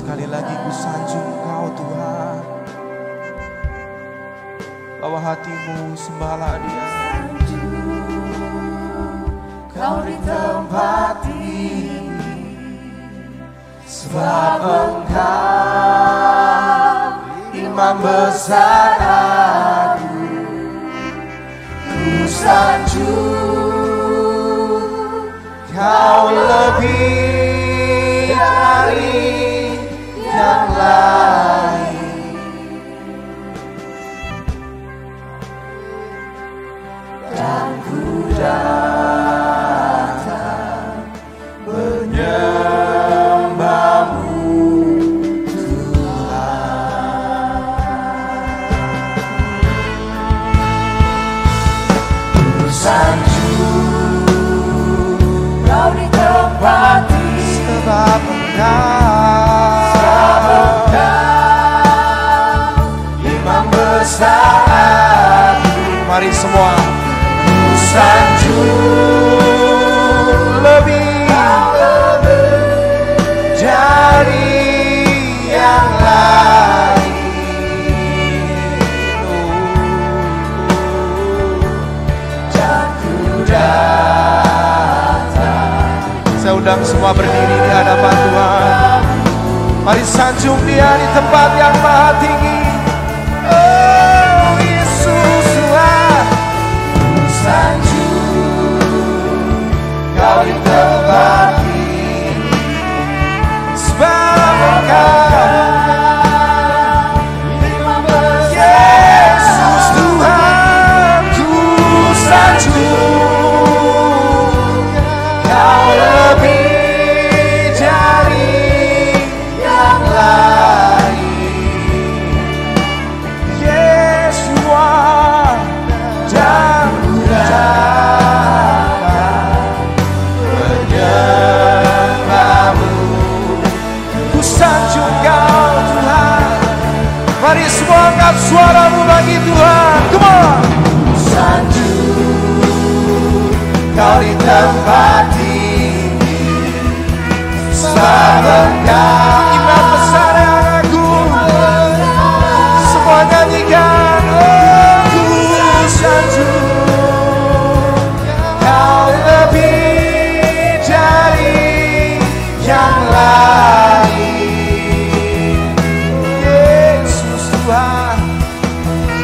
Sekali lagi ku sanjung Engkau Tuhan. Bawa hatimu, sembahlah Dia. Kau di tempat ini, sebab Engkau imam besar aku. Ku sanjung Kau lebih dari yang lain. Dan ku datang menyembahmu Tuhan. Ku sanjung Kau di tempat ini, sebab Engkau imam besar. Mari semua sanjung lebih dari yang lain. Dan ku datang. Saya undang semua berdiri di hadapan Tuhan. Mari sanjung Dia di tempat yang maha tinggi. Oh Yesus Tuhan, sanjung Kau di tempat ini, sebab Engkau imam besar. Yesus Tuhan, ku sanjung Kau lebih dari yang lain. Yesus Tuhan, dan ku datang menyembahmu. Ku sanjung Kau Tuhan. Mari semua angkat suaramu bagi Tuhan. Come on. Ku sanjung Kau di tempat ini, sebab Engkau imam besar yang agung. Semua nyanyikan. Oh, ku sanjung Kau lebih dari yang lain. Yesus Tuhan,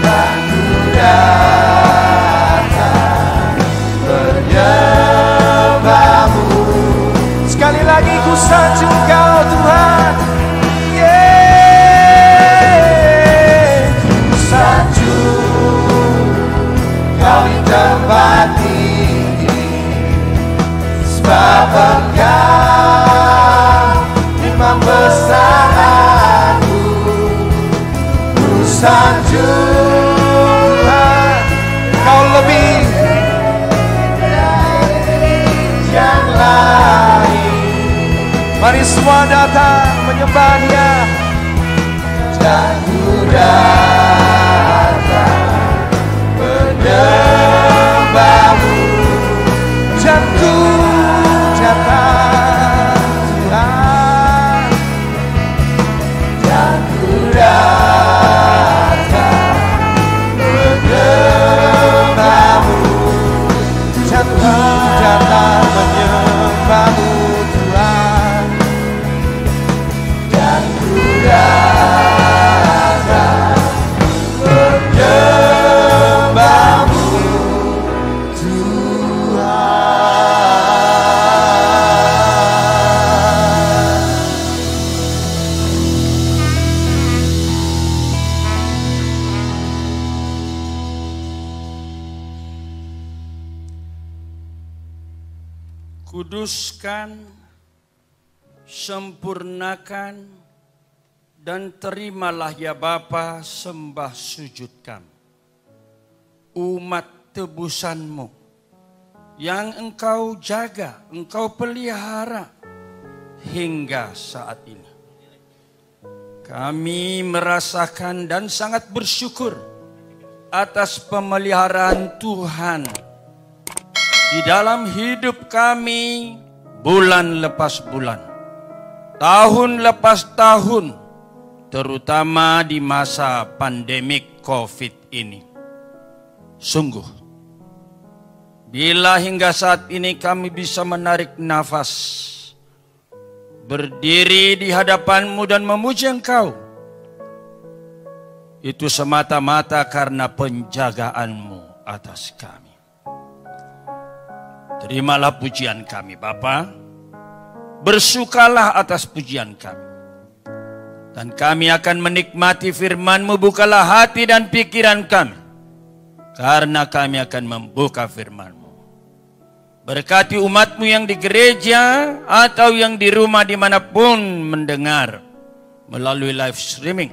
dan ku datang menyembahmu. Sekali lagi ku sanjung Kau Tuhan. Ku sanjung Kau di tempat ini, sebab Engkau imam besar aku. Ku sanjung Tuhan, Kau lebih yang lain. Mari semua datang menyembah Dia. Dan ku datang menyembahmu. Dan ku datang Tuhan. Dan ku datang menyembahmu. Dan ku datang menyembahmu Tuhan. Dan ku datang menyembahmu Kuduskan, sempurnakan, dan terimalah ya Bapa sembah sujud kami. Umat tebusanmu yang Engkau jaga, Engkau pelihara hingga saat ini. Kami merasakan dan sangat bersyukur atas pemeliharaan Tuhan di dalam hidup kami bulan lepas bulan. tahun lepas tahun, terutama di masa pandemik COVID ini. Sungguh, bila hingga saat ini kami bisa menarik nafas, berdiri di hadapan-Mu dan memuji Engkau, itu semata-mata karena penjagaan-Mu atas kami. Terimalah pujian kami, Bapa. Bersukalah atas pujian kami. Dan kami akan menikmati firman-Mu. Bukalah hati dan pikiran kami, karena kami akan membuka firman-Mu. Berkati umat-Mu yang di gereja atau yang di rumah dimanapun mendengar melalui live streaming.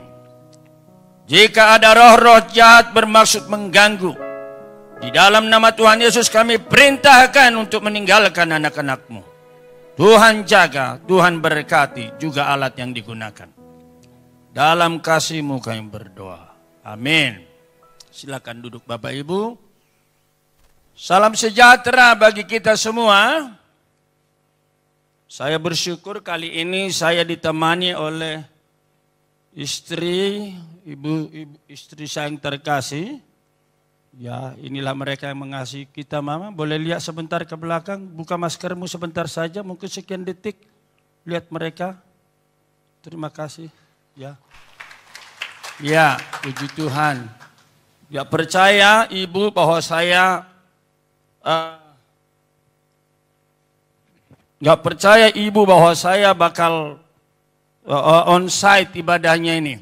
Jika ada roh-roh jahat bermaksud mengganggu, di dalam nama Tuhan Yesus kami perintahkan untuk meninggalkan anak-anak-Mu. Tuhan jaga, Tuhan berkati juga alat yang digunakan. Dalam kasih-Mu kami berdoa. Amin. Silakan duduk Bapak Ibu. Salam sejahtera bagi kita semua. Saya bersyukur kali ini saya ditemani oleh istri saya yang terkasih. Ya, inilah mereka yang mengasihi kita, Mama. Boleh lihat sebentar ke belakang, buka maskermu sebentar saja, mungkin sekian detik. Lihat mereka. Terima kasih. Ya. Ya, puji Tuhan. Ya, percaya Ibu bahwa saya nggak percaya Ibu bahwa saya bakal on-site ibadahnya ini.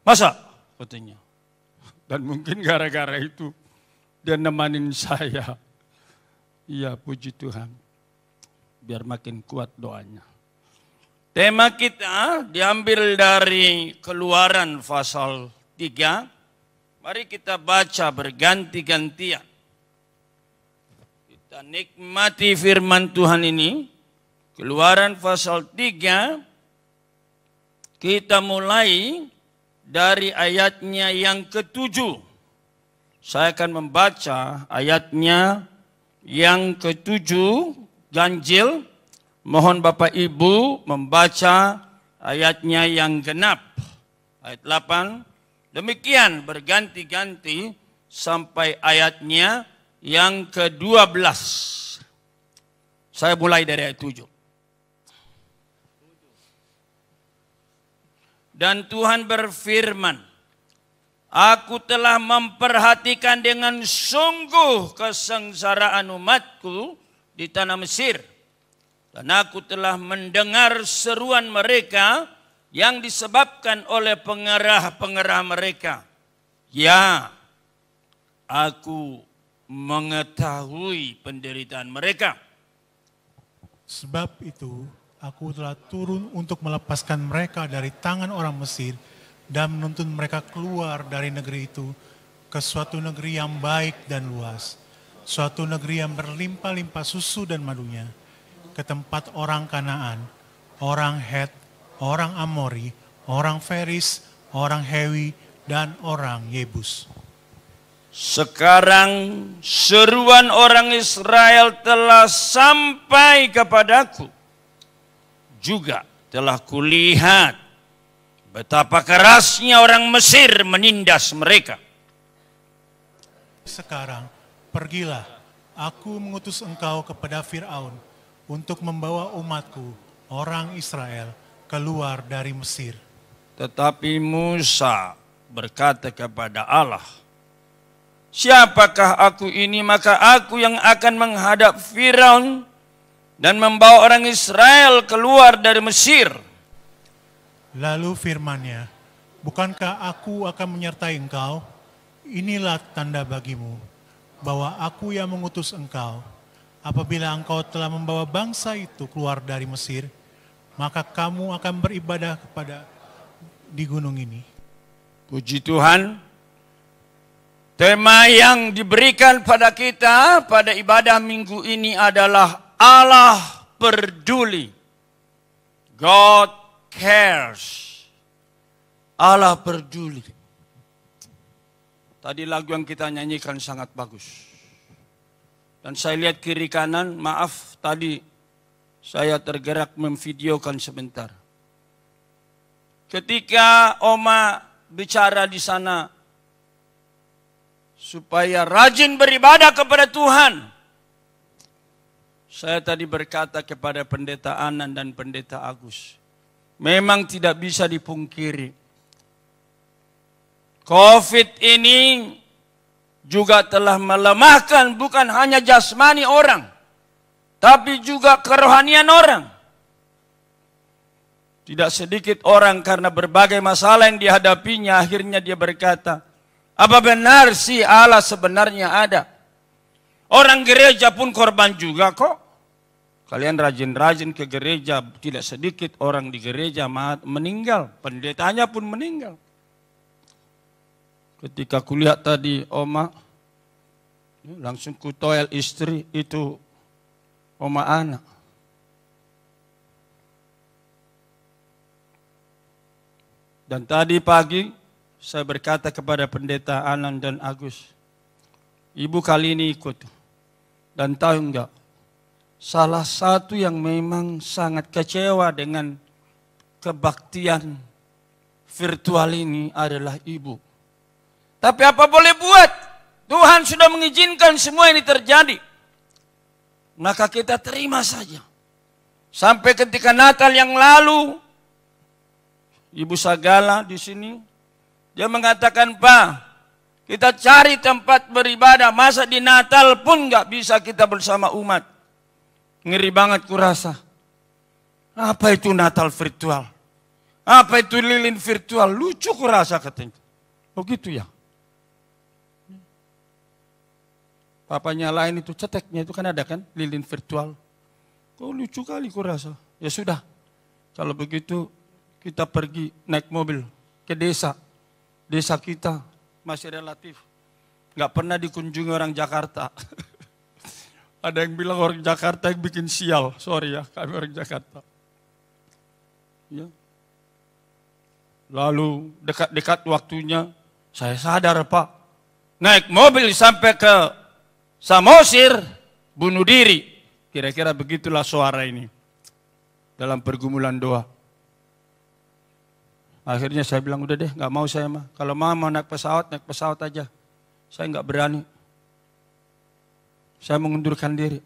Masa? Katanya. Dan mungkin gara-gara itu dia nemanin saya. Iya, puji Tuhan. Biar makin kuat doanya. Tema kita diambil dari Keluaran pasal 3. Mari kita baca berganti-gantian. Kita nikmati firman Tuhan ini. Keluaran pasal 3. Kita mulai dari ayatnya yang ke-7. Saya akan membaca ayatnya yang ke-7, ganjil. Mohon Bapak Ibu membaca ayatnya yang genap. Ayat 8. Demikian berganti-ganti sampai ayatnya yang ke-12. Saya mulai dari ayat 7. Dan Tuhan berfirman, Aku telah memperhatikan dengan sungguh kesengsaraan umatku di tanah Mesir. Dan aku telah mendengar seruan mereka yang disebabkan oleh pengerah-pengerah mereka. Ya, aku mengetahui penderitaan mereka. Sebab itu, aku telah turun untuk melepaskan mereka dari tangan orang Mesir dan menuntun mereka keluar dari negeri itu ke suatu negeri yang baik dan luas, suatu negeri yang berlimpah-limpah susu dan madunya, ke tempat orang Kanaan, orang Het, orang Amori, orang Feris, orang Hewi, dan orang Yebus. Sekarang seruan orang Israel telah sampai kepadaku. Juga telah kulihat betapa kerasnya orang Mesir menindas mereka. Sekarang pergilah, aku mengutus engkau kepada Fir'aun untuk membawa umatku, orang Israel, keluar dari Mesir. Tetapi Musa berkata kepada Allah, Siapakah aku ini, maka aku yang akan menghadap Firaun dan membawa orang Israel keluar dari Mesir. Lalu firman-Nya, bukankah aku akan menyertai engkau? Inilah tanda bagimu, bahwa aku yang mengutus engkau. Apabila engkau telah membawa bangsa itu keluar dari Mesir, maka kamu akan beribadah di gunung ini. Puji Tuhan. Tema yang diberikan pada kita pada ibadah minggu ini adalah Allah peduli. God cares. Allah peduli. Tadi lagu yang kita nyanyikan sangat bagus. Dan saya lihat kiri kanan, maaf tadi saya tergerak memvideokan sebentar. Ketika Oma bicara di sana supaya rajin beribadah kepada Tuhan, saya tadi berkata kepada Pendeta Anan dan Pendeta Agus, memang tidak bisa dipungkiri, COVID ini juga telah melemahkan bukan hanya jasmani orang, tapi juga kerohanian orang. Tidak sedikit orang karena berbagai masalah yang dihadapinya, akhirnya dia berkata, apa benar sih Allah sebenarnya ada? Orang gereja pun korban juga kok. Kalian rajin-rajin ke gereja, tidak sedikit orang di gereja meninggal, pendetanya pun meninggal. Ketika kulihat tadi Oma, langsung kutoel istri, itu Oma Ana. Dan tadi pagi saya berkata kepada Pendeta Anan dan Agus, ibu kali ini ikut. Dan tahu enggak, salah satu yang memang sangat kecewa dengan kebaktian virtual ini adalah ibu. Tapi apa boleh buat? Tuhan sudah mengizinkan semua ini terjadi. Maka kita terima saja. Sampai ketika Natal yang lalu, Ibu Sagala di sini, dia mengatakan, Pak, kita cari tempat beribadah, masa di Natal pun nggak bisa kita bersama umat. Ngeri banget kurasa. Apa itu Natal virtual? Apa itu lilin virtual? Lucu kurasa katanya. Oh gitu ya. Papanya lain itu ceteknya itu kan ada kan lilin virtual. Kok lucu kali kurasa. Ya sudah. Kalau begitu kita pergi naik mobil ke desa. Desa kita masih relatif. Nggak pernah dikunjungi orang Jakarta. Ada yang bilang orang Jakarta yang bikin sial. Sorry ya, kami orang Jakarta. Ya. Lalu dekat-dekat waktunya, saya sadar Pak. Naik mobil sampai ke Samosir, bunuh diri. Kira-kira begitulah suara ini. Dalam pergumulan doa. Akhirnya saya bilang, udah deh, nggak mau saya mah. Kalau mau naik pesawat aja. Saya nggak berani. Saya mengundurkan diri.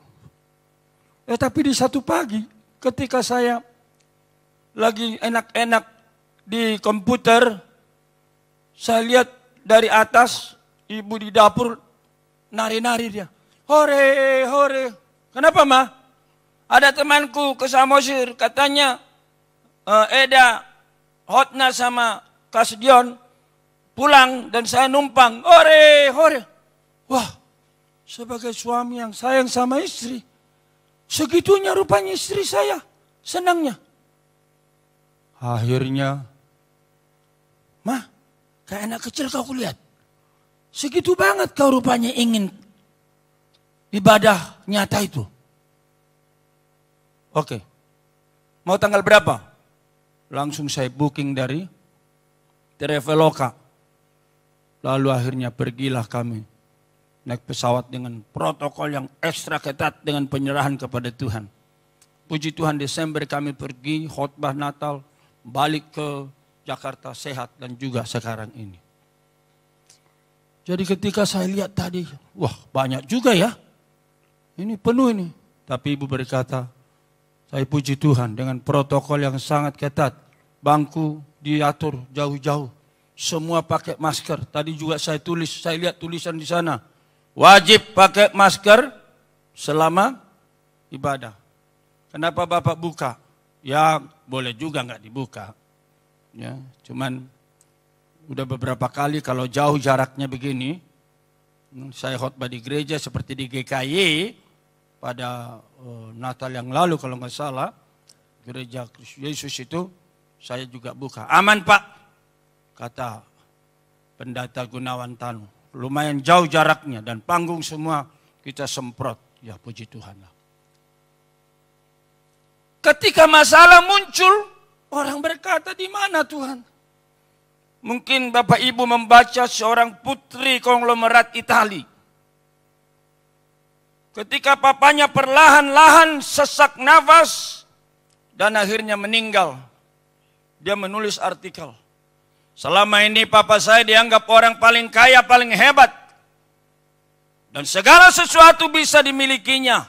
Tapi di satu pagi, ketika saya lagi enak-enak di komputer, saya lihat dari atas, ibu di dapur, nari-nari dia. Hore, hore. Kenapa mah? Ada temanku ke Samosir, katanya, Eda, Hotna sama Kasdion pulang dan saya numpang. Hore, hore. Wah, sebagai suami yang sayang sama istri, segitunya rupanya istri saya senangnya. Akhirnya, Mah, kayak anak kecil kau kulihat. Segitu banget kau rupanya ingin ibadah nyata itu. Oke, mau tanggal berapa? Langsung saya booking dari Traveloka. Lalu akhirnya pergilah kami naik pesawat dengan protokol yang ekstra ketat dengan penyerahan kepada Tuhan. Puji Tuhan, Desember kami pergi khotbah Natal, balik ke Jakarta sehat dan juga sekarang ini. Jadi ketika saya lihat tadi, wah banyak juga ya. Ini penuh ini. Tapi ibu berkata, saya puji Tuhan dengan protokol yang sangat ketat. Bangku diatur jauh-jauh. Semua pakai masker. Tadi juga saya lihat tulisan di sana. Wajib pakai masker selama ibadah. Kenapa Bapak buka? Ya boleh juga nggak dibuka. Ya, cuman udah beberapa kali kalau jauh jaraknya begini. Saya khotbah di gereja seperti di GKY. Pada Natal yang lalu kalau nggak salah, gereja Kristus Yesus itu saya juga buka. Aman Pak, kata Pendeta Gunawan Tanu. Lumayan jauh jaraknya dan panggung semua kita semprot. Ya puji Tuhan. Ketika masalah muncul, orang berkata, di mana Tuhan? Mungkin Bapak Ibu membaca seorang putri konglomerat Itali. ketika papanya perlahan-lahan sesak nafas dan akhirnya meninggal. Dia menulis artikel. Selama ini papa saya dianggap orang paling kaya, paling hebat. Dan segala sesuatu bisa dimilikinya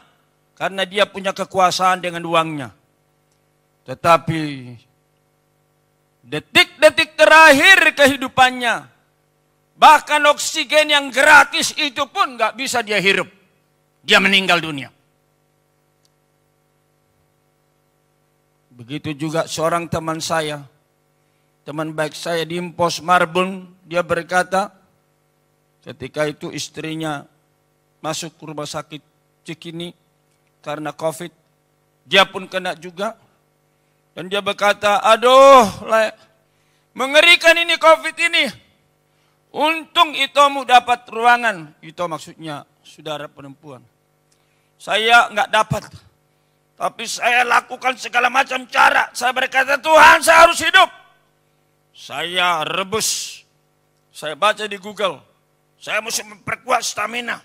karena dia punya kekuasaan dengan uangnya. Tetapi detik-detik terakhir kehidupannya, bahkan oksigen yang gratis itu pun gak bisa dia hirup. Dia meninggal dunia. Begitu juga seorang teman saya, teman baik saya di Pos Marbun, dia berkata ketika itu istrinya masuk ke rumah sakit Cikini karena COVID, dia pun kena juga. Dan dia berkata, aduh, mengerikan ini COVID ini. Untung Itomu dapat ruangan. Ito maksudnya saudara perempuan. Saya nggak dapat. Tapi saya lakukan segala macam cara. Saya berkata, Tuhan, saya harus hidup. Saya rebus. Saya baca di Google. Saya mesti memperkuat stamina.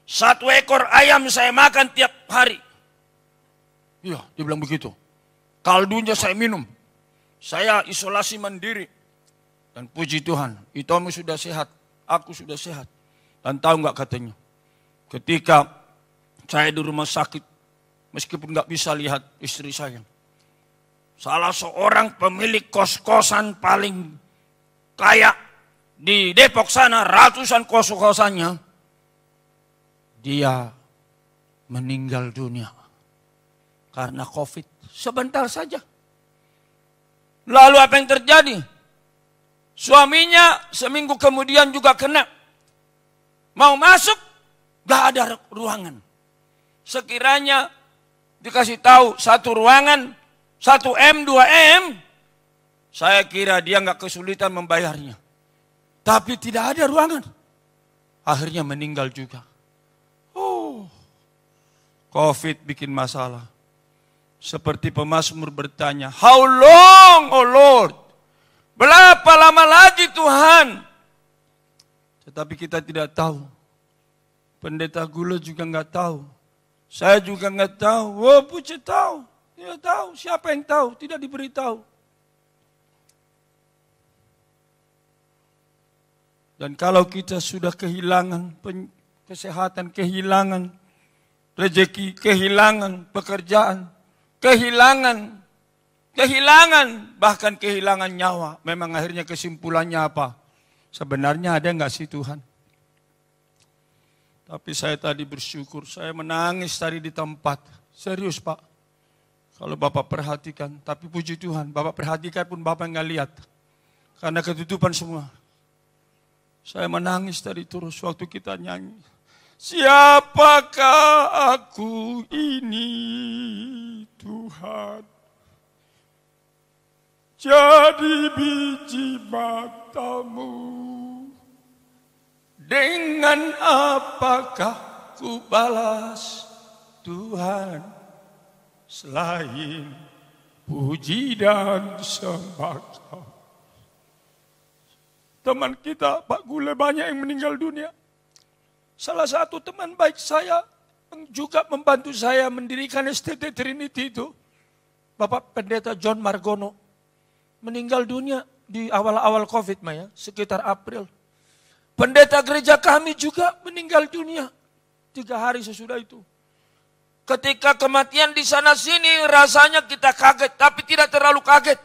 1 ekor ayam saya makan tiap hari. Iya, dia bilang begitu. Kaldunya saya minum. Saya isolasi mandiri. Dan puji Tuhan, Itomu sudah sehat. Aku sudah sehat. Dan tahu nggak katanya? Ketika saya di rumah sakit, meskipun nggak bisa lihat istri saya, salah seorang pemilik kos-kosan paling kaya di Depok sana, ratusan kos-kosannya, dia meninggal dunia karena COVID. Sebentar saja. Lalu apa yang terjadi? Suaminya seminggu kemudian juga kena. Mau masuk, gak ada ruangan. Sekiranya dikasih tahu 1 ruangan, 1M, 2M, saya kira dia gak kesulitan membayarnya. Tapi tidak ada ruangan. Akhirnya meninggal juga. COVID bikin masalah. Seperti pemazmur bertanya, how long, oh Lord? Berapa lama lagi Tuhan? Tetapi kita tidak tahu. Pendeta Gula juga nggak tahu. Saya juga nggak tahu. Oh, Puji tahu. Tidak tahu. Siapa yang tahu? Tidak diberitahu. Dan kalau kita sudah kehilangan kesehatan, kehilangan rezeki, kehilangan pekerjaan, kehilangan, bahkan kehilangan nyawa. Memang akhirnya kesimpulannya apa? Sebenarnya ada nggak sih Tuhan? Tapi saya tadi bersyukur, saya menangis tadi di tempat. Serius Pak, kalau Bapak perhatikan. Tapi puji Tuhan, Bapak perhatikan pun Bapak nggak lihat. Karena ketutupan semua. Saya menangis tadi terus waktu kita nyanyi. Siapakah aku ini Tuhan? Jadi biji matamu. Dengan apakah ku balas Tuhan? Selain puji dan sembah. Teman kita Pak Gule banyak yang meninggal dunia. Salah satu teman baik saya yang juga membantu saya mendirikan STT Trinity itu, Bapak Pendeta John Margono, meninggal dunia di awal-awal COVID, Maya, sekitar April. Pendeta gereja kami juga meninggal dunia 3 hari sesudah itu. Ketika kematian di sana sini rasanya kita kaget, tapi tidak terlalu kaget.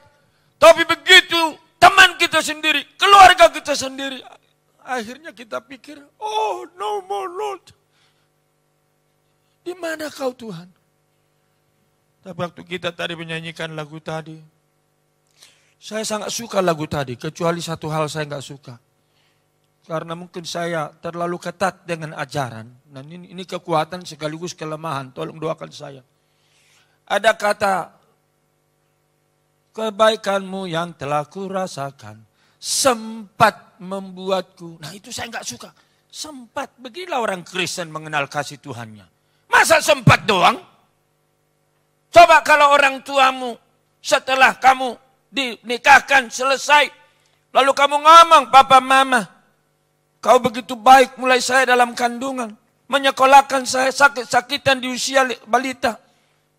Tapi begitu teman kita sendiri, keluarga kita sendiri, akhirnya kita pikir, oh no more Lord. Di mana kau Tuhan? Tapi waktu kita tadi menyanyikan lagu tadi, saya sangat suka lagu tadi, kecuali satu hal saya nggak suka. Karena mungkin saya terlalu ketat dengan ajaran. Nah ini kekuatan sekaligus kelemahan, tolong doakan saya. Ada kata, kebaikanmu yang telah kurasakan sempat membuatku. Nah itu saya nggak suka. Sempat, beginilah orang Kristen mengenal kasih Tuhannya. Masa sempat doang? Coba kalau orang tuamu setelah kamu dinikahkan selesai, lalu kamu ngomong, Papa Mama, kau begitu baik mulai saya dalam kandungan. menyekolahkan saya sakit-sakitan di usia balita.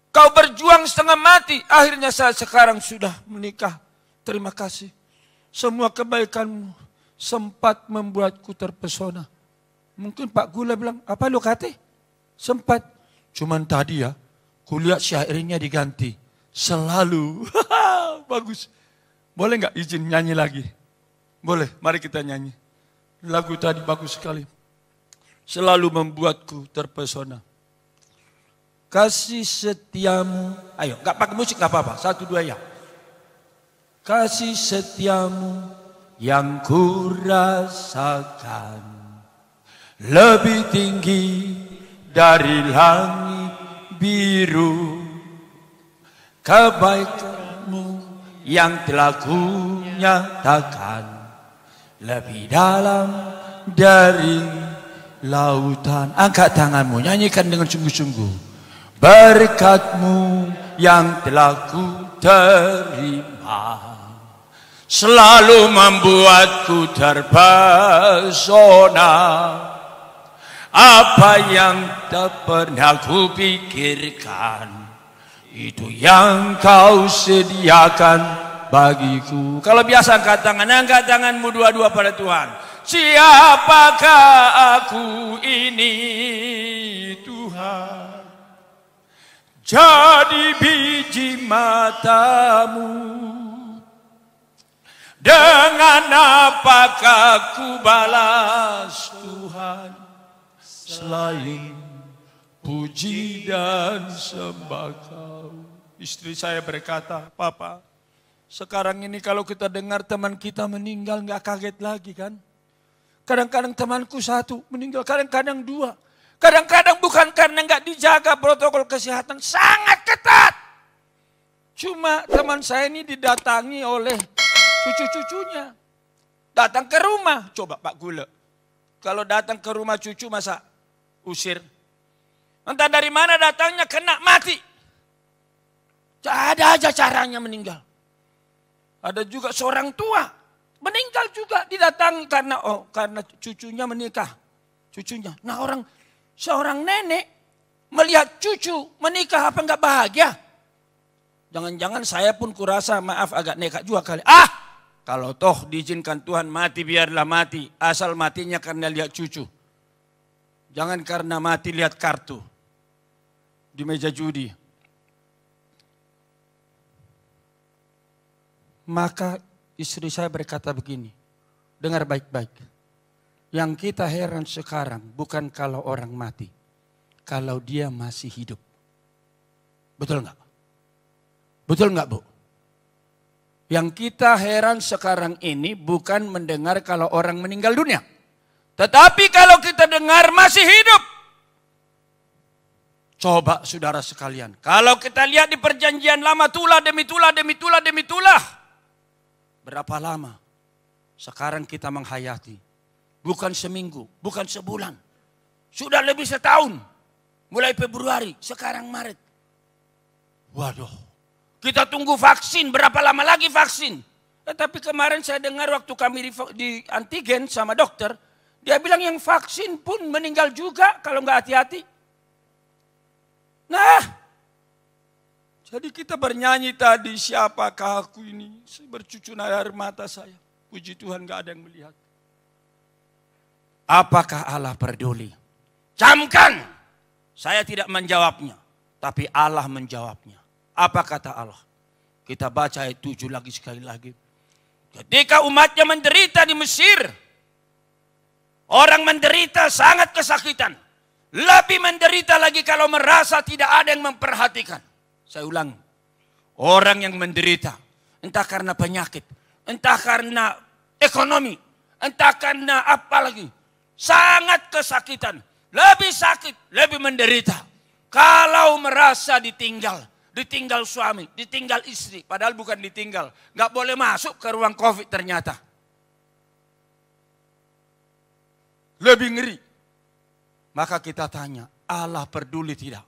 Kau berjuang setengah mati, akhirnya saya sekarang sudah menikah. Terima kasih. Semua kebaikanmu sempat membuatku terpesona. Mungkin Pak Gula bilang, apa lu kata? Sempat. Cuman tadi ya, kulihat syairnya diganti. Selalu. Bagus. Boleh nggak izin nyanyi lagi? Boleh, mari kita nyanyi. Lagu tadi bagus sekali. Selalu membuatku terpesona. Kasih setiamu. Ayo, nggak pakai musik nggak apa-apa. 1, 2 ya. Kasih setiamu yang ku rasakan lebih tinggi dari langit biru. Kebaikanmu yang telah ku nyatakan lebih dalam dari lautan. Angkat tanganmu, nyanyikan dengan sungguh-sungguh. Berkatmu yang telah ku terima selalu membuatku terpesona. Apa yang tak pernah ku pikirkan, itu yang kau sediakan bagiku. Kalau biasa angkat tanganmu dua-dua pada Tuhan. Siapakah aku ini Tuhan? Jadi biji matamu. Dengan apakah ku balas Tuhan selain puji dan sembah Kau? Istri saya berkata, Papa, sekarang ini kalau kita dengar teman kita meninggal nggak kaget lagi kan? Kadang-kadang temanku 1 meninggal, kadang-kadang 2. Kadang-kadang bukan karena nggak dijaga protokol kesehatan, sangat ketat. Cuma teman saya ini didatangi oleh cucu-cucunya. Datang ke rumah, coba Pak Gula. Kalau datang ke rumah cucu masa usir? Entah dari mana datangnya kena mati. Ada aja caranya meninggal. Ada juga seorang tua meninggal juga didatangi karena cucunya menikah. Cucunya. Nah seorang nenek melihat cucu menikah apa enggak bahagia? Jangan-jangan saya pun kurasa maaf agak nekat juga kali. Kalau toh diizinkan Tuhan mati biarlah mati. Asal matinya karena lihat cucu. Jangan karena mati lihat kartu di meja judi. Maka istri saya berkata begini. Dengar baik-baik. Yang kita heran sekarang bukan kalau orang mati. Kalau dia masih hidup. Betul nggak? Betul nggak Bu? Yang kita heran sekarang ini bukan mendengar kalau orang meninggal dunia. Tetapi kalau kita dengar masih hidup. Coba saudara sekalian. Kalau kita lihat di perjanjian lama tulah demi tulah demi tulah demi tulah. Berapa lama sekarang kita menghayati. Bukan seminggu, bukan sebulan. Sudah lebih setahun. Mulai Februari, sekarang Maret. Waduh. Kita tunggu vaksin, berapa lama lagi vaksin? Tapi kemarin saya dengar waktu kami di antigen sama dokter. Dia bilang yang vaksin pun meninggal juga kalau nggak hati-hati. Nah. Jadi kita bernyanyi tadi, siapakah aku ini? Bercucur air mata saya. Puji Tuhan nggak ada yang melihat. Apakah Allah peduli? Camkan. Saya tidak menjawabnya. Tapi Allah menjawabnya. Apa kata Allah? Kita baca ayat 7 lagi sekali lagi. Ketika umatnya menderita di Mesir. Orang menderita sangat kesakitan. Lebih menderita lagi kalau merasa tidak ada yang memperhatikan. Saya ulang. Orang yang menderita. Entah karena penyakit. Entah karena ekonomi. Entah karena apa lagi. Sangat kesakitan, lebih sakit, lebih menderita. Kalau merasa ditinggal suami, ditinggal istri. Padahal bukan ditinggal, nggak boleh masuk ke ruang COVID ternyata. Lebih ngeri. Maka kita tanya, Allah peduli tidak?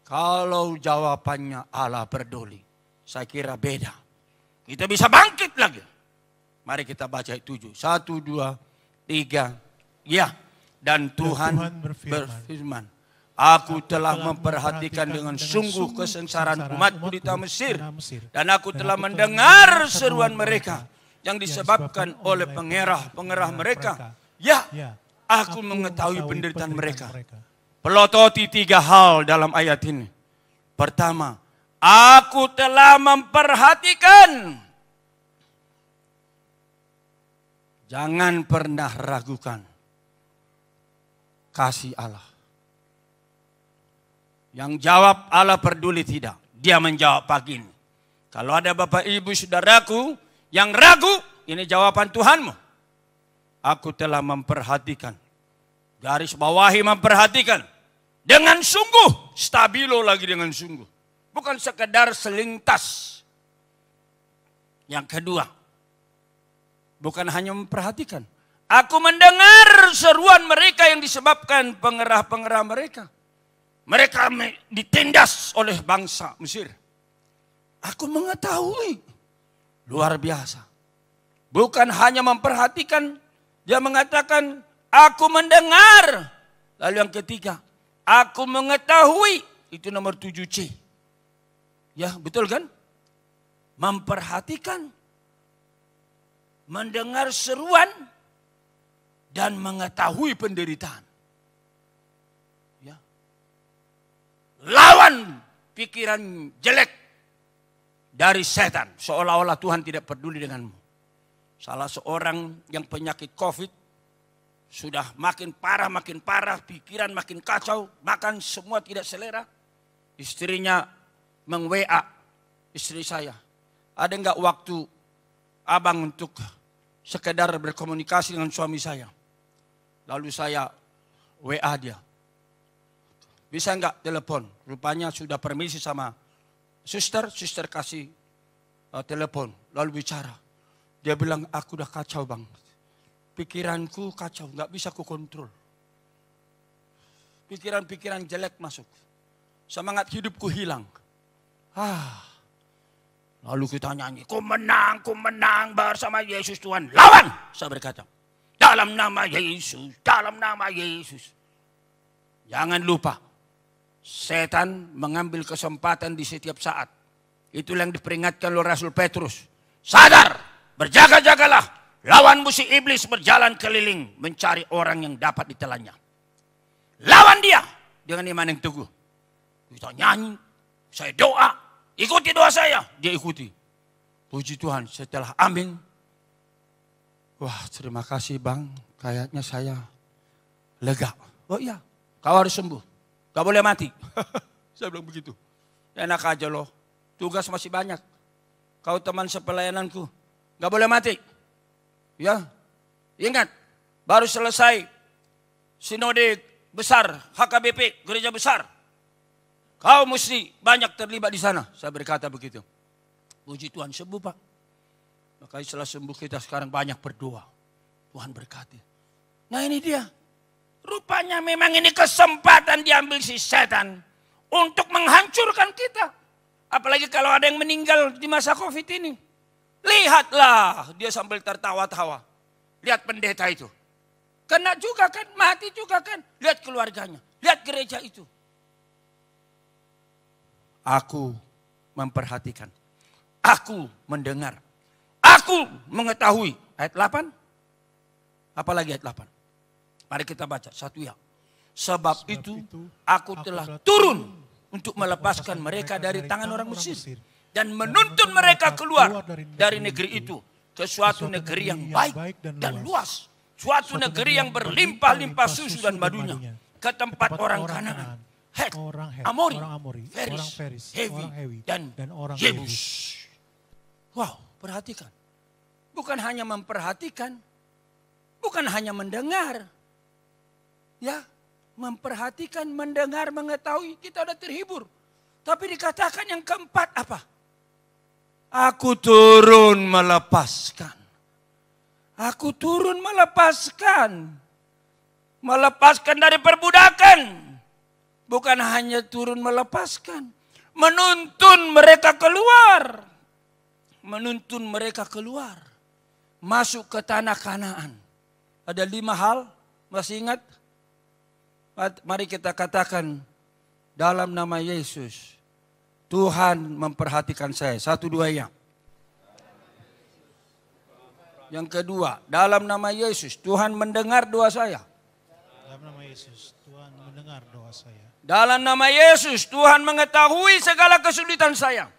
Kalau jawabannya Allah peduli, saya kira beda. Kita bisa bangkit lagi. Mari kita baca 7. 1, 2, 3. Ya, Dan Tuhan berfirman, aku telah memperhatikan dengan sungguh kesengsaraan umatku di tanah Mesir. Dan aku telah mendengar seruan mereka yang disebabkan oleh pengerah-pengerah mereka. Ya, aku mengetahui penderitaan mereka. Pelototi 3 hal dalam ayat ini. Pertama, aku telah memperhatikan. Jangan pernah ragukan kasih Allah. Yang jawab Allah peduli tidak. Dia menjawab pagi ini. Kalau ada Bapak Ibu Saudaraku yang ragu, ini jawaban Tuhanmu. Aku telah memperhatikan. Garis bawahi memperhatikan. Dengan sungguh. Stabilo lagi dengan sungguh. Bukan sekedar selintas. Yang kedua. Bukan hanya memperhatikan. Aku mendengar seruan mereka yang disebabkan pengerah-pengerah mereka. Mereka ditindas oleh bangsa Mesir. Aku mengetahui. Luar biasa. Bukan hanya memperhatikan. Dia mengatakan, aku mendengar. Lalu yang ketiga, aku mengetahui. Itu nomor 7C. Ya, betul kan? Memperhatikan. Mendengar seruan. Dan mengetahui penderitaan. Ya. Lawan pikiran jelek dari setan. Seolah-olah Tuhan tidak peduli denganmu. Salah seorang yang penyakit COVID. Sudah makin parah, pikiran makin kacau. Makan semua tidak selera. Istrinya meng-WA istri saya. Ada enggak waktu abang untuk sekedar berkomunikasi dengan suami saya? Lalu saya WA dia. Bisa enggak telepon? Rupanya sudah permisi sama suster kasih telepon. Lalu bicara. Dia bilang, aku udah kacau bang. Pikiranku kacau, enggak bisa ku kontrol. Pikiran-pikiran jelek masuk. Semangat hidupku hilang. Lalu kita nyanyi, ku menang bersama Yesus Tuhan. Lawan, saya berkata. Dalam nama Yesus, dalam nama Yesus. Jangan lupa, setan mengambil kesempatan di setiap saat. Itulah yang diperingatkan oleh Rasul Petrus. Sadar, berjaga-jagalah. Lawan musuh iblis berjalan keliling mencari orang yang dapat ditelannya. Lawan dia dengan iman yang teguh. Kita nyanyi, saya doa, ikuti doa saya. Dia ikuti. Puji Tuhan, setelah amin. Wah, terima kasih bang, kayaknya saya lega. Oh iya, kau harus sembuh. Gak boleh mati. Saya bilang begitu. Enak aja loh, tugas masih banyak. Kau teman sepelayananku, gak boleh mati. Ya, ingat, baru selesai sinode besar, HKBP, gereja besar. Kau mesti banyak terlibat di sana. Saya berkata begitu. Puji Tuhan, sembuh pak. Makanya setelah sembuh kita sekarang banyak berdoa. Tuhan berkati. Nah ini dia. Rupanya memang ini kesempatan diambil si setan. Untuk menghancurkan kita. Apalagi kalau ada yang meninggal di masa COVID ini. Lihatlah dia sambil tertawa-tawa. Lihat pendeta itu. Kena juga kan, mati juga kan. Lihat keluarganya, lihat gereja itu. Aku memperhatikan. Aku mendengar. Aku mengetahui. Ayat 8. Apalagi ayat 8. Mari kita baca satu ya. Sebab itu aku telah turun untuk melepaskan mereka dari tangan orang Mesir. Dan menuntun mereka keluar dari negeri itu. Ke suatu negeri yang baik dan luas. Suatu negeri yang berlimpah-limpah susu dan madunya. Ke tempat orang Kanaan, Het, Amori, Feris, Hewi, dan Yebus. Wow, perhatikan. Bukan hanya memperhatikan. Bukan hanya mendengar. Ya, memperhatikan, mendengar, mengetahui. Kita sudah terhibur. Tapi dikatakan yang keempat apa? Aku turun melepaskan. Aku turun melepaskan. Melepaskan dari perbudakan. Bukan hanya turun melepaskan. Menuntun mereka keluar. Menuntun mereka keluar. Masuk ke tanah Kanaan. Ada 5 hal, masih ingat? Mari kita katakan dalam nama Yesus, Tuhan memperhatikan saya. 1, 2 ya. Yang kedua, dalam nama Yesus, Tuhan mendengar doa saya. Dalam nama Yesus, Tuhan mendengar doa saya. Dalam nama Yesus, Tuhan mengetahui segala kesulitan saya.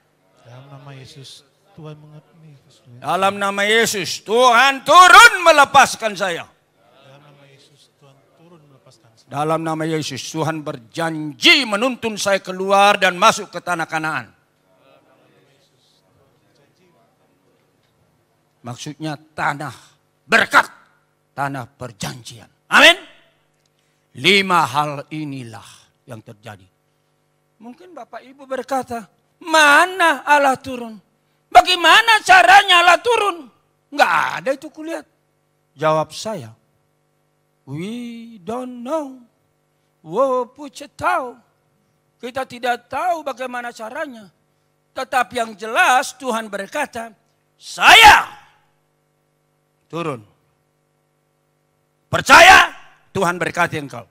Dalam nama Yesus, Tuhan mengerti kesulitan. Dalam nama Yesus, Tuhan turun melepaskan saya. Dalam nama Yesus, Tuhan turun melepaskan saya. Dalam nama Yesus, Tuhan berjanji menuntun saya keluar dan masuk ke tanah Kanaan. Maksudnya tanah berkat, tanah perjanjian. Amin. 5 hal inilah yang terjadi. Mungkin Bapak Ibu berkata, mana Allah turun? Bagaimana caranya Allah turun? Enggak ada itu kulihat. Jawab saya, we don't know. Wow, punya tahu. Kita tidak tahu bagaimana caranya. Tetapi yang jelas Tuhan berkata, saya turun. Percaya, Tuhan berkati engkau.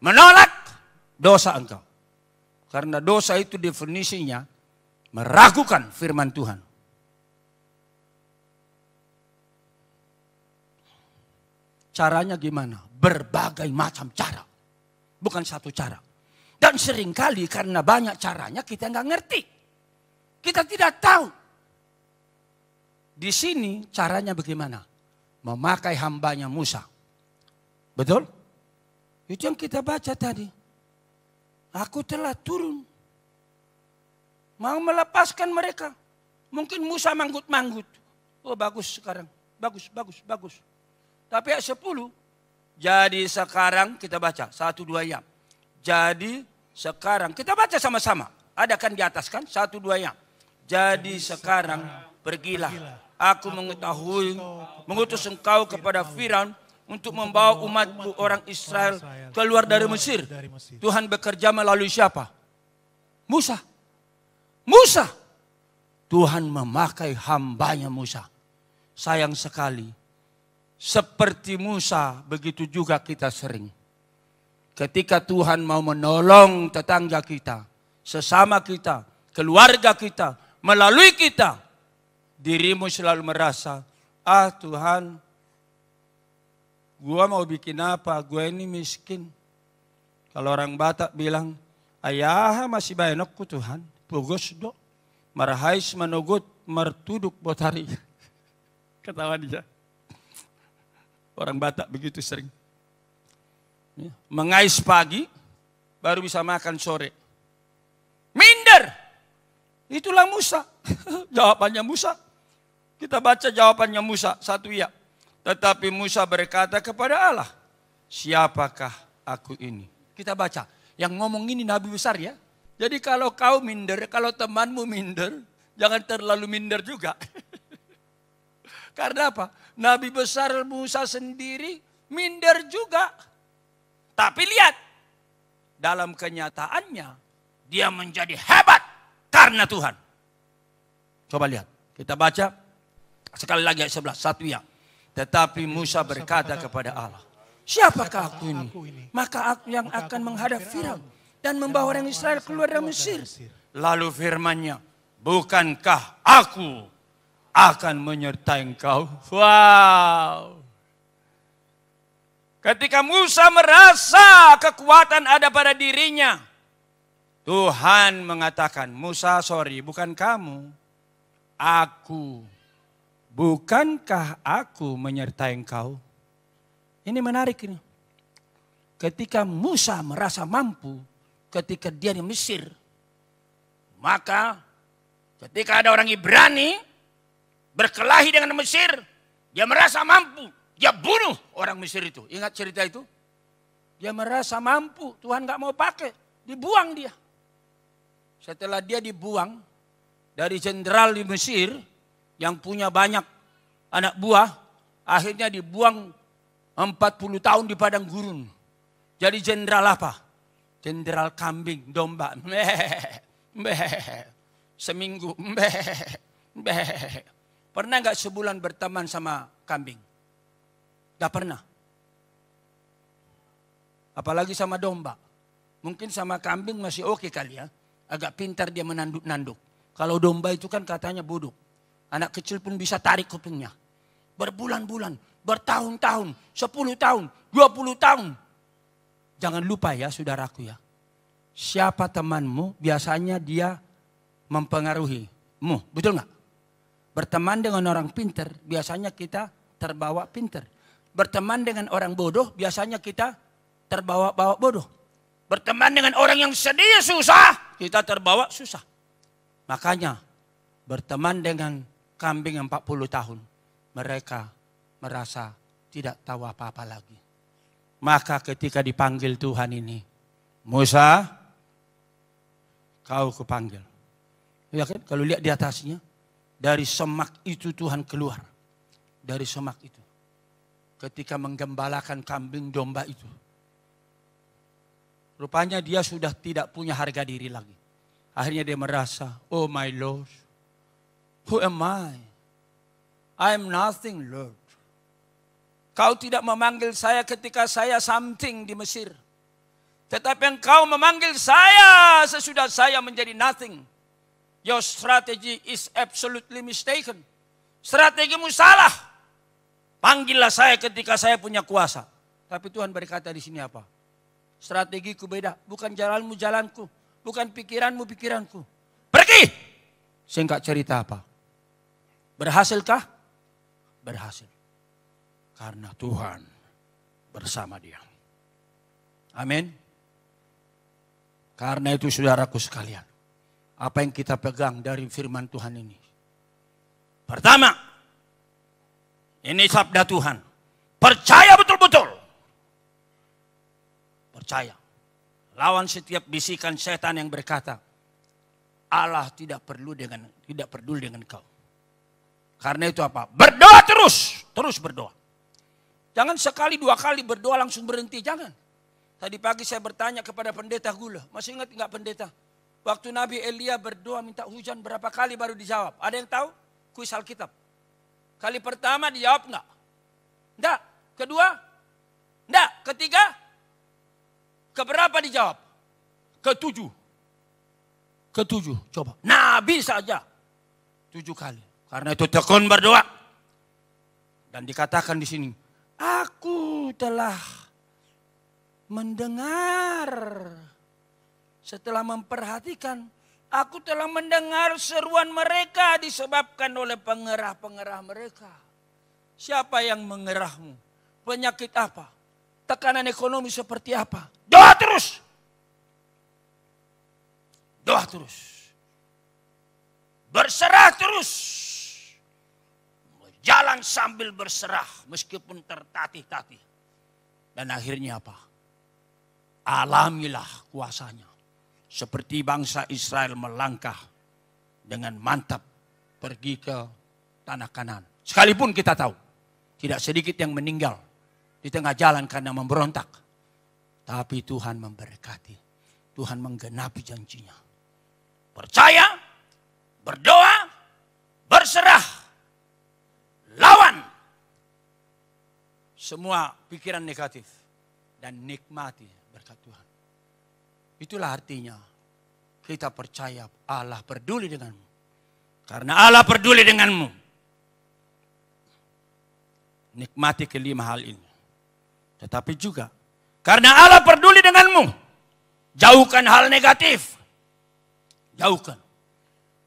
Menolak, dosa engkau. Karena dosa itu definisinya meragukan firman Tuhan. Caranya gimana? Berbagai macam cara. Bukan satu cara. Dan seringkali karena banyak caranya kita nggak ngerti. Kita tidak tahu. Di sini caranya bagaimana? Memakai hambanya Musa. Betul? Itu yang kita baca tadi. Aku telah turun. Mau melepaskan mereka. Mungkin Musa manggut-manggut. Oh bagus sekarang. Bagus. Tapi ayat 10. Jadi sekarang kita baca. 1, 2 ya. Jadi sekarang. Kita baca sama-sama. Ada kan di atas kan? 1, 2 ya. Jadi sekarang pergilah. Aku mengutus engkau kepada Firaun untuk membawa umatku orang Israel keluar dari Mesir. Tuhan bekerja melalui siapa? Musa. Tuhan memakai hambanya Musa. Sayang sekali. Seperti Musa, begitu juga kita sering. Ketika Tuhan mau menolong tetangga kita, sesama kita, keluarga kita, melalui kita, dirimu selalu merasa, Tuhan, gua mau bikin apa? Gua ini miskin. Kalau orang Batak bilang, ayah masih banyak Tuhan, pugos do, marahais manogot mertuduk botari. Ketawa dia. Orang Batak begitu sering. Mengais pagi, baru bisa makan sore. Minder. Itulah Musa. Jawabannya Musa. Kita baca jawabannya Musa. 1 ya. Tetapi Musa berkata kepada Allah, siapakah aku ini? Kita baca. Yang ngomong ini Nabi besar ya. Jadi kalau kau minder, kalau temanmu minder, jangan terlalu minder juga. Karena apa? Nabi besar Musa sendiri minder juga. Tapi lihat, dalam kenyataannya dia menjadi hebat karena Tuhan. Coba lihat, kita baca sekali lagi ayat 11, 1 ya. Tetapi Musa berkata kepada Allah, siapakah aku ini? Maka aku yang akan menghadap Firaun dan membawa orang Israel keluar dari Mesir. Lalu firman-Nya, bukankah aku akan menyertai engkau? Wow. Ketika Musa merasa kekuatan ada pada dirinya, Tuhan mengatakan, Musa sorry, bukan kamu, aku. Bukankah aku menyertai engkau? Ini menarik ini. Ketika Musa merasa mampu, ketika dia di Mesir, maka ketika ada orang Ibrani berkelahi dengan Mesir, dia merasa mampu. Dia bunuh orang Mesir itu. Ingat cerita itu? Dia merasa mampu. Tuhan gak mau pakai. Dibuang dia. Setelah dia dibuang dari jenderal di Mesir yang punya banyak anak buah. Akhirnya dibuang 40 tahun di padang gurun. Jadi jenderal apa? Jenderal kambing, domba. Seminggu. Pernah gak sebulan berteman sama kambing? Gak pernah. Apalagi sama domba. Mungkin sama kambing masih oke kali ya. Agak pintar dia menanduk-nanduk. Kalau domba itu kan katanya bodoh. Anak kecil pun bisa tarik kupingnya. Berbulan-bulan, bertahun-tahun, 10 tahun, 20 tahun. Jangan lupa ya saudaraku ya. Siapa temanmu biasanya dia mempengaruhimu. Betul nggak? Berteman dengan orang pintar biasanya kita terbawa pintar. Berteman dengan orang bodoh biasanya kita terbawa-bawa bodoh. Berteman dengan orang yang sedih susah, kita terbawa susah. Makanya berteman dengan kambing 40 tahun, mereka merasa tidak tahu apa-apa lagi. Maka ketika dipanggil Tuhan ini, Musa, kau kupanggil. Ya kan? Kalau lihat di atasnya, dari semak itu Tuhan keluar. Dari semak itu. Ketika menggembalakan kambing domba itu. Rupanya dia sudah tidak punya harga diri lagi. Akhirnya dia merasa, oh my Lord, who am I? I am nothing, Lord. Kau tidak memanggil saya ketika saya something di Mesir. Tetapi engkau memanggil saya sesudah saya menjadi nothing. Your strategy is absolutely mistaken. Strategimu salah. Panggillah saya ketika saya punya kuasa. Tapi Tuhan berkata di sini apa? Strategiku beda. Bukan jalanmu jalanku. Bukan pikiranmu pikiranku. Pergi. Singkat cerita apa? Berhasilkah? Berhasil. Karena Tuhan bersama dia. Amin. Karena itu saudaraku sekalian. Apa yang kita pegang dari firman Tuhan ini? Pertama, ini sabda Tuhan. Percaya betul-betul. Percaya. Lawan setiap bisikan setan yang berkata, Allah tidak peduli dengan kau. Karena itu apa? Berdoa terus. Terus berdoa. Jangan sekali dua kali berdoa langsung berhenti. Jangan. Tadi pagi saya bertanya kepada pendeta Gula. Masih ingat enggak pendeta? Waktu Nabi Elia berdoa minta hujan berapa kali baru dijawab? Ada yang tahu? Kuis Alkitab. Kali pertama dijawab enggak? Enggak. Kedua? Enggak. Ketiga? Keberapa dijawab? Ketujuh. Coba. Nabi saja 7 kali. Karena itu tekun berdoa. Dan dikatakan di sini, aku telah mendengar. Setelah memperhatikan, aku telah mendengar seruan mereka disebabkan oleh pengerah-pengerah mereka. Siapa yang mengerahmu? Penyakit apa? Tekanan ekonomi seperti apa? Doa terus. Doa terus. Berserah terus. Jalan sambil berserah meskipun tertatih-tatih. Dan akhirnya apa? Alamilah kuasanya. Seperti bangsa Israel melangkah dengan mantap pergi ke tanah Kanaan. Sekalipun kita tahu tidak sedikit yang meninggal di tengah jalan karena memberontak. Tapi Tuhan memberkati. Tuhan menggenapi janjinya. Percaya, berdoa, berserah, lawan semua pikiran negatif dan nikmati berkat Tuhan. Itulah artinya kita percaya Allah peduli denganmu. Karena Allah peduli denganmu. Nikmati kelima hal ini. Tetapi juga karena Allah peduli denganmu. Jauhkan hal negatif. Jauhkan.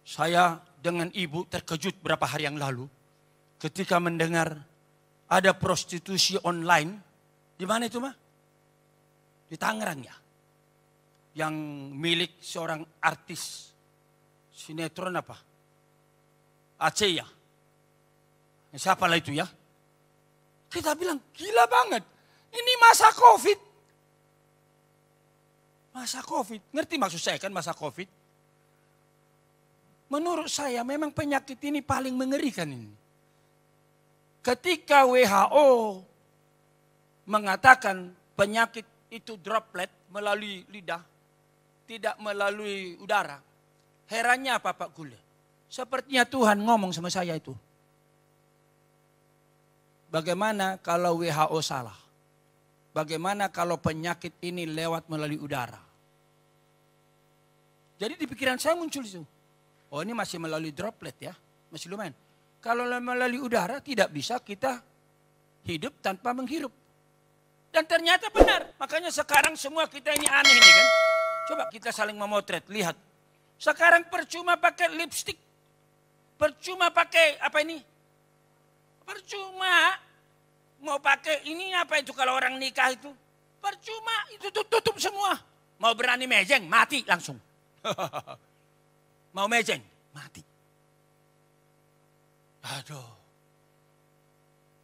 Saya dengan ibu terkejut berapa hari yang lalu. Ketika mendengar ada prostitusi online. Di mana itu mah? Di Tangerang ya. Yang milik seorang artis sinetron apa? Aceh ya. Siapa lah itu ya? Kita bilang gila banget. Ini masa COVID. Masa COVID. Ngerti maksud saya kan masa COVID? Menurut saya memang penyakit ini paling mengerikan ini. Ketika WHO mengatakan penyakit itu droplet melalui lidah, tidak melalui udara. Herannya apa Pak Gule? Sepertinya Tuhan ngomong sama saya itu. Bagaimana kalau WHO salah? bagaimana kalau penyakit ini lewat melalui udara? Jadi di pikiran saya muncul itu. Oh ini masih melalui droplet ya, masih lumayan. Kalau melalui udara tidak bisa kita hidup tanpa menghirup. Dan ternyata benar. Makanya sekarang semua kita ini aneh nih kan. Coba kita saling memotret, lihat. Sekarang percuma pakai lipstik. Percuma pakai apa ini? Percuma. Mau pakai ini apa itu kalau orang nikah itu? Percuma, itu tutup semua. Mau berani mejeng, mati langsung. Mau mejeng, mati. Aduh.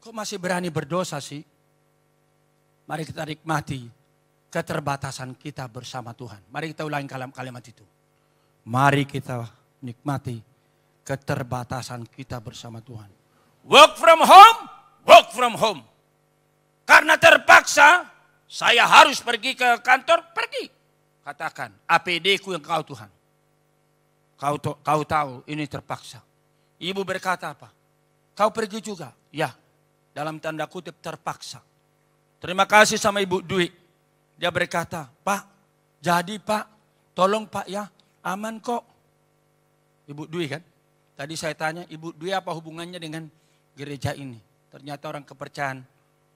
Kok masih berani berdosa sih? Mari kita nikmati keterbatasan kita bersama Tuhan. Mari kita ulangi kalimat itu. Mari kita nikmati keterbatasan kita bersama Tuhan. Work from home, work from home. Karena terpaksa saya harus pergi ke kantor, pergi. Katakan, APD ku yang kau Tuhan. Kau tahu ini terpaksa. Ibu berkata apa? Kau pergi juga? Ya, dalam tanda kutip terpaksa. Terima kasih sama Ibu Dwi. Dia berkata, Pak, jadi Pak, tolong Pak ya, aman kok. Ibu Dwi kan? Tadi saya tanya, Ibu Dwi apa hubungannya dengan gereja ini? Ternyata orang kepercayaan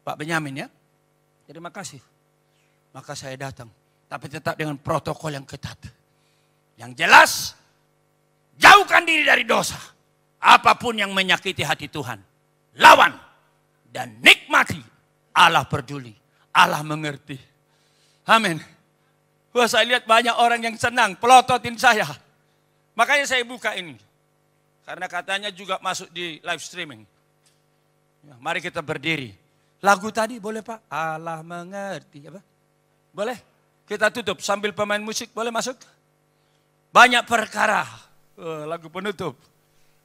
Pak Benyamin ya. Terima kasih. Maka saya datang. Tapi tetap dengan protokol yang ketat. Yang jelas, jauhkan diri dari dosa. Apapun yang menyakiti hati Tuhan. Lawan dan nikmati. Allah peduli, Allah mengerti. Amin. Wah, saya lihat banyak orang yang senang pelototin saya. Makanya saya buka ini. Karena katanya juga masuk di live streaming. Ya, mari kita berdiri. Lagu tadi boleh Pak? Allah mengerti. Apa? Boleh? Kita tutup sambil pemain musik boleh masuk? Banyak perkara. Lagu penutup.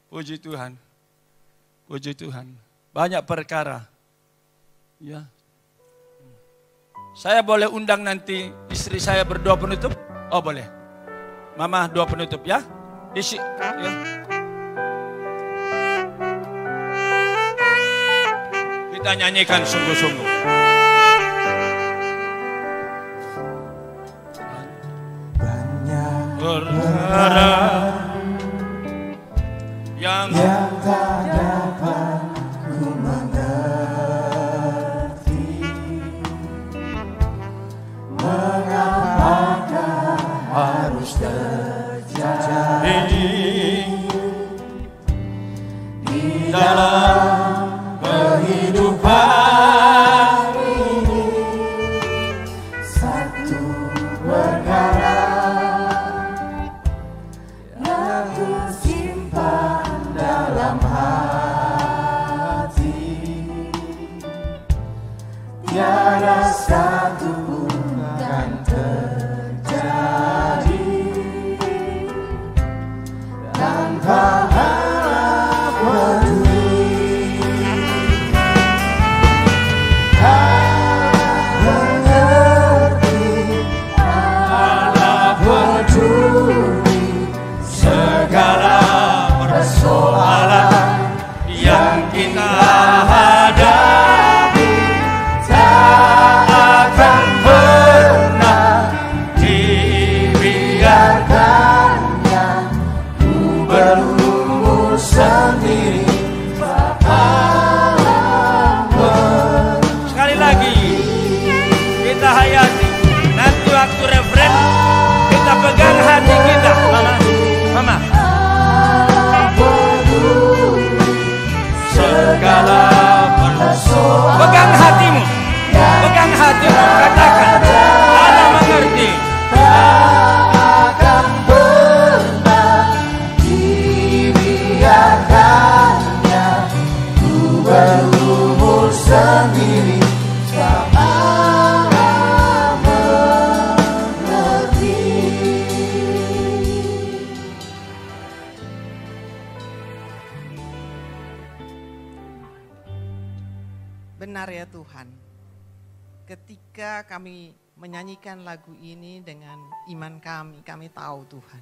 Puji Tuhan. Puji Tuhan. Banyak perkara. Ya. Saya boleh undang nanti istri saya berdoa penutup? Oh boleh. Mama doa penutup ya. Isi ya. Kita nyanyikan sungguh-sungguh. Banyak perkara yang tak dapat ku mengerti. Mengapakah harus terjadi di dalam kehidupan ini? Satu perkara yang ku simpan dalam hati, tiada satu pun kan terjadi tanpa Allah peduli. Allah mengerti, Allah peduli segala persoalan yang kita hadapi. Tak akan pernah dibiarkannya ku berumur sendiri. Sekali lagi kita hayati. Nanti waktu refren kita pegang hati kita. Mama segala persoalan. Pegang hatimu. Pegang hatimu. Katakan Allah mengerti. Akan pernah dibiarkannya ku berumur sendiri. Allah mengerti. Benar ya Tuhan, ketika kami menyanyikan lagu ini dengan iman kami tahu Tuhan,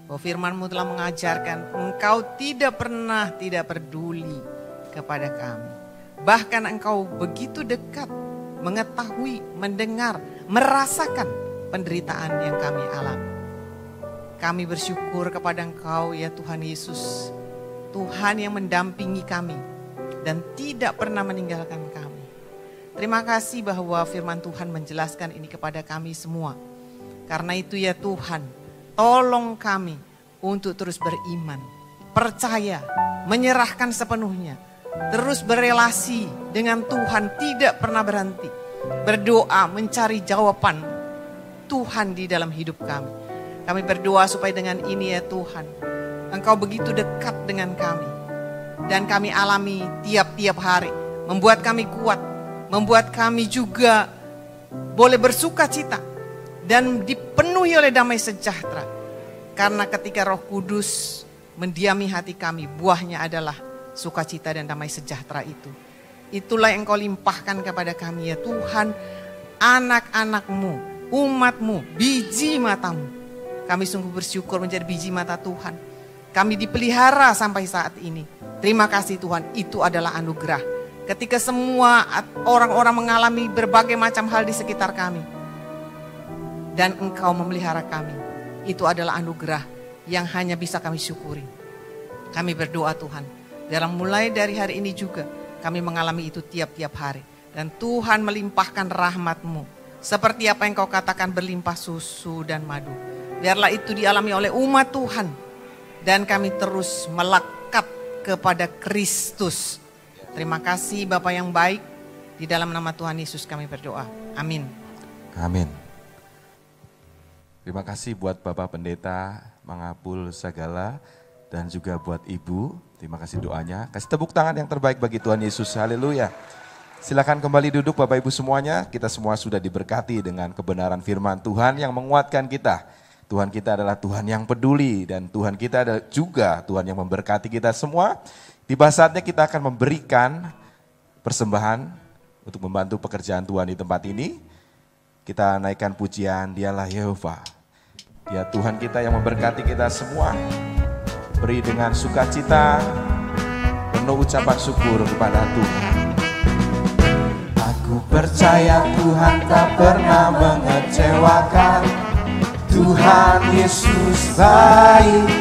bahwa firman-Mu telah mengajarkan Engkau tidak pernah tidak peduli kepada kami. Bahkan Engkau begitu dekat mengetahui, mendengar, merasakan penderitaan yang kami alami. Kami bersyukur kepada Engkau ya Tuhan Yesus, Tuhan yang mendampingi kami dan tidak pernah meninggalkan kami. Terima kasih bahwa firman Tuhan menjelaskan ini kepada kami semua. Karena itu ya Tuhan, tolong kami untuk terus beriman, percaya, menyerahkan sepenuhnya, terus berelasi dengan Tuhan, tidak pernah berhenti, berdoa, mencari jawaban Tuhan di dalam hidup kami. Kami berdoa supaya dengan ini ya Tuhan, Engkau begitu dekat dengan kami. Dan kami alami tiap-tiap hari, membuat kami kuat, membuat kami juga boleh bersuka cita dan dipenuhi oleh damai sejahtera. Karena ketika Roh Kudus mendiami hati kami, buahnya adalah sukacita dan damai sejahtera itu. Itulah yang Engkau limpahkan kepada kami ya Tuhan, anak-anak-Mu, umat-Mu, biji mata-Mu. Kami sungguh bersyukur menjadi biji mata Tuhan. Kami dipelihara sampai saat ini. Terima kasih Tuhan, itu adalah anugerah. Ketika semua orang-orang mengalami berbagai macam hal di sekitar kami, dan Engkau memelihara kami, itu adalah anugerah yang hanya bisa kami syukuri. Kami berdoa Tuhan, mulai dari hari ini juga kami mengalami itu tiap-tiap hari. Dan Tuhan melimpahkan rahmat-Mu, seperti apa yang Kau katakan berlimpah susu dan madu. Biarlah itu dialami oleh umat Tuhan. Dan kami terus melekat kepada Kristus. Terima kasih Bapa yang baik. Di dalam nama Tuhan Yesus kami berdoa. Amin. Amin. Terima kasih buat Bapak Pendeta Mangapul Sagala. Dan juga buat Ibu. Terima kasih doanya. Kasih tepuk tangan yang terbaik bagi Tuhan Yesus. Haleluya. Silakan kembali duduk Bapak Ibu semuanya. Kita semua sudah diberkati dengan kebenaran firman Tuhan yang menguatkan kita. Tuhan kita adalah Tuhan yang peduli dan Tuhan kita adalah juga Tuhan yang memberkati kita semua. Tiba saatnya kita akan memberikan persembahan untuk membantu pekerjaan Tuhan di tempat ini. Kita naikkan pujian, Dialah Yehova. Dia Tuhan kita yang memberkati kita semua. Beri dengan sukacita, penuh ucapan syukur kepada Tuhan. Aku percaya Tuhan tak pernah mengecewakan. Tuhan Yesus baik,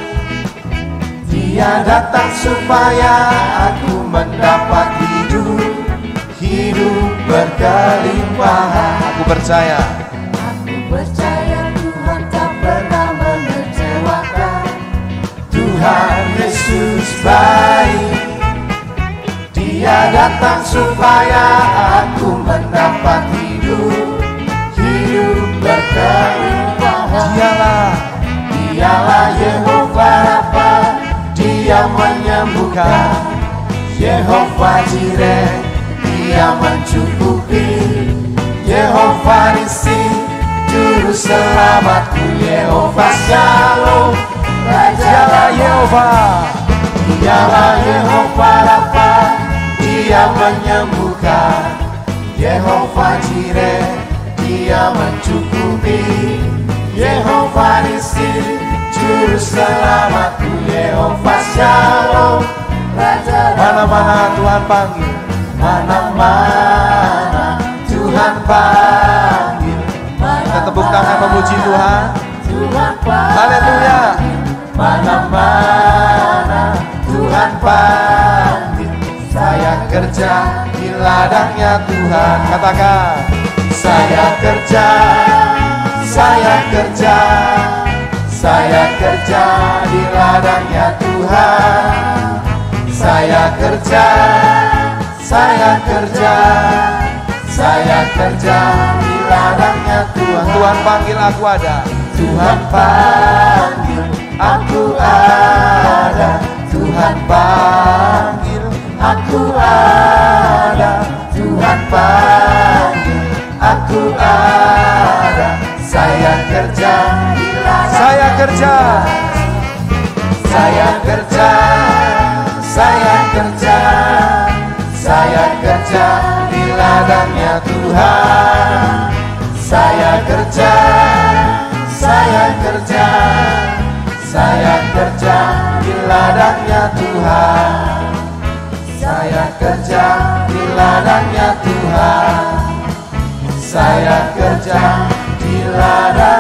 Dia datang supaya aku mendapat hidup berkelimpahan. Aku percaya Tuhan tak pernah mengecewakan. Tuhan Yesus baik, Dia datang supaya aku mendapat hidup berkelimpahan. Dialah Yehova Rafa, Dia menyembuhkan. Yehova Jireh, Dia mencukupi. Yehova Nisi, Juru Selamatku. Yehova Shalom, Rajalah Yehova. Dialah Yehova Rafa, Dia menyembuhkan. Yehova Jireh, Dia mencukupi. Yehova Nisi, Juru Selamatku. Yehova Shalom, Raja. Mana-mana Tuhan panggil, mana-mana Tuhan panggil. Kita tepuk tangan memuji Tuhan. Haleluya. Mana-mana Tuhan panggil. Saya kerja di ladangnya Tuhan. Katakan, saya kerja di ladangnya Tuhan. Saya kerja di ladangnya Tuhan. Tuhan panggil aku ada. Tuhan panggil aku ada. Tuhan panggil aku ada. Tuhan panggil aku ada. Saya kerja di ladangnya Tuhan. Saya kerja di ladangnya Tuhan. Saya kerja di ladangnya Tuhan. saya kerja di ladang